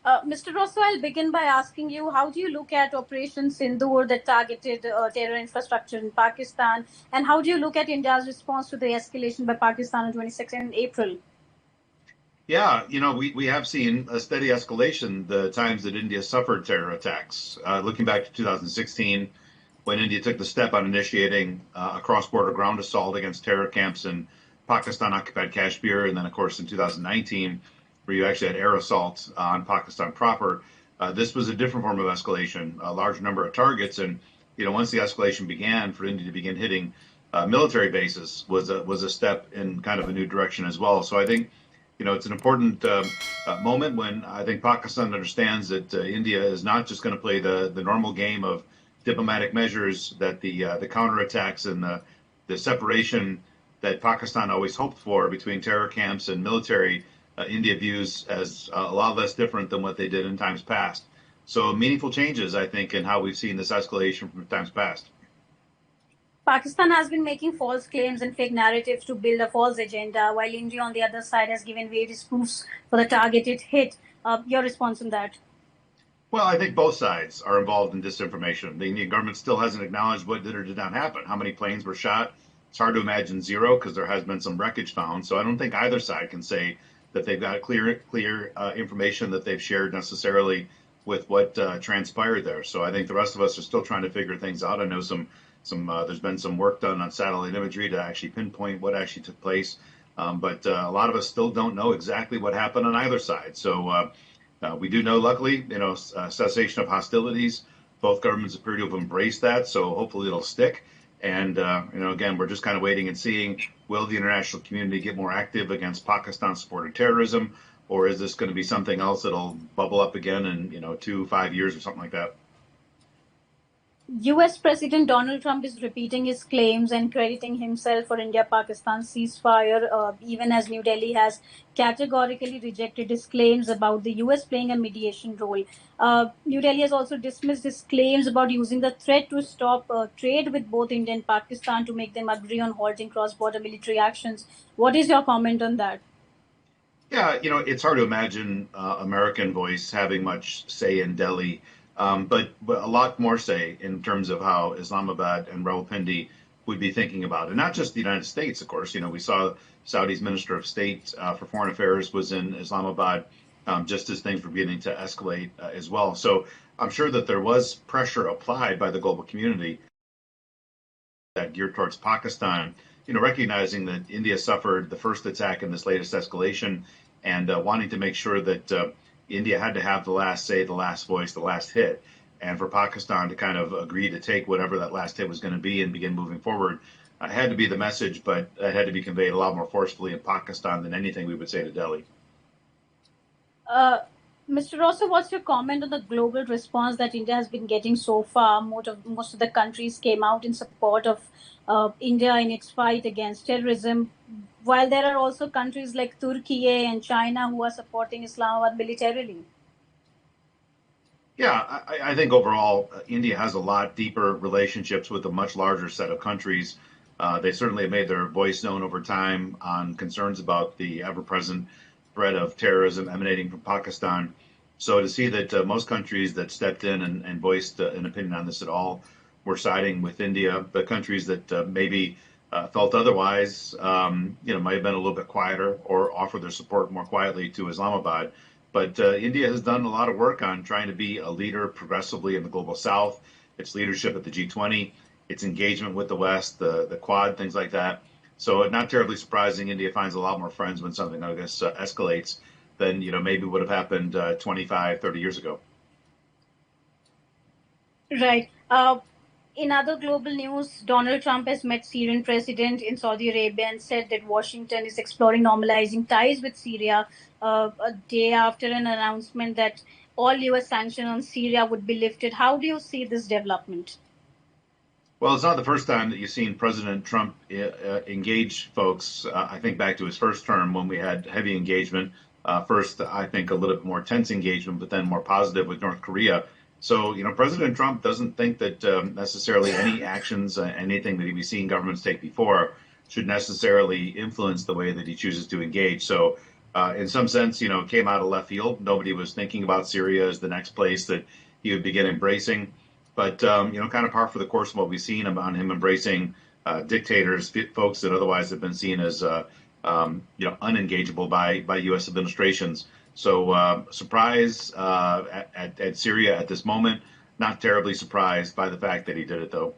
Mr. Rossow, I'll begin by asking you, how do you look at Operation Sindoor that targeted terror infrastructure in Pakistan? And how do you look at India's response to the escalation by Pakistan on 22nd April? Yeah, we have seen a steady escalation the times that India suffered terror attacks. Looking back to 2016, when India took the step on initiating a cross-border ground assault against terror camps in Pakistan-occupied Kashmir, and then, of course, in 2019, where you actually had air assaults on Pakistan proper, this was a different form of escalation, a large number of targets, and once the escalation began, for India to begin hitting military bases was a step in kind of a new direction as well. So I think it's an important moment when I think Pakistan understands that India is not just going to play the normal game of diplomatic measures, that the counterattacks and the separation that Pakistan always hoped for between terror camps and military, India views as a lot less different than what they did in times past. So meaningful changes, I think, in how we've seen this escalation from times past. Pakistan has been making false claims and fake narratives to build a false agenda, while India, on the other side, has given various proofs for the targeted hit. Your response on that? Well, I think both sides are involved in disinformation. The Indian government still hasn't acknowledged what did or did not happen. How many planes were shot? It's hard to imagine zero because there has been some wreckage found. So I don't think either side can say that they've got clear information that they've shared necessarily with what transpired there. So I think the rest of us are still trying to figure things out. I know there's been some work done on satellite imagery to actually pinpoint what actually took place. But a lot of us still don't know exactly what happened on either side. So we do know, luckily, cessation of hostilities. Both governments appear to have embraced that. So hopefully it'll stick. And, again, we're just kind of waiting and seeing, will the international community get more active against Pakistan-supported terrorism? Or is this going to be something else that'll bubble up again in, 2-5 years or something like that? US President Donald Trump is repeating his claims and crediting himself for India-Pakistan ceasefire, even as New Delhi has categorically rejected his claims about the US playing a mediation role. New Delhi has also dismissed his claims about using the threat to stop trade with both India and Pakistan to make them agree on halting cross-border military actions. What is your comment on that? Yeah, it's hard to imagine American voice having much say in Delhi. But a lot more say in terms of how Islamabad and Rawalpindi would be thinking about it. Not just the United States, of course. We saw Saudi's Minister of State for Foreign Affairs was in Islamabad just as things were beginning to escalate as well. So I'm sure that there was pressure applied by the global community that geared towards Pakistan, recognizing that India suffered the first attack in this latest escalation and wanting to make sure that India had to have the last say, the last voice, the last hit. And for Pakistan to kind of agree to take whatever that last hit was going to be and begin moving forward had to be the message, but it had to be conveyed a lot more forcefully in Pakistan than anything we would say to Delhi. Mr. Rossow, what's your comment on the global response that India has been getting so far? Most of the countries came out in support of India in its fight against terrorism, while there are also countries like Turkey and China who are supporting Islamabad militarily. Yeah, I think overall India has a lot deeper relationships with a much larger set of countries. They certainly have made their voice known over time on concerns about the ever-present threat of terrorism emanating from Pakistan. So to see that most countries that stepped in and voiced an opinion on this at all were siding with India, the countries that maybe felt otherwise, might have been a little bit quieter or offered their support more quietly to Islamabad. But India has done a lot of work on trying to be a leader progressively in the global south, its leadership at the G20, its engagement with the West, the Quad, things like that. So not terribly surprising, India finds a lot more friends when something like this escalates than maybe would have happened 25, 30 years ago. Right. In other global news, Donald Trump has met Syrian president in Saudi Arabia and said that Washington is exploring normalizing ties with Syria a day after an announcement that all U.S. sanctions on Syria would be lifted. How do you see this development? Well, it's not the first time that you've seen President Trump engage folks. I think back to his first term when we had heavy engagement. First, I think a little bit more tense engagement, but then more positive with North Korea. So, President Trump doesn't think that necessarily any actions, anything that he's seen governments take before should necessarily influence the way that he chooses to engage. So In some sense, it came out of left field. Nobody was thinking about Syria as the next place that he would begin embracing. But, kind of par for the course of what we've seen on him embracing dictators, folks that otherwise have been seen as, unengageable by U.S. administrations. So surprise at Syria at this moment. Not terribly surprised by the fact that he did it, though.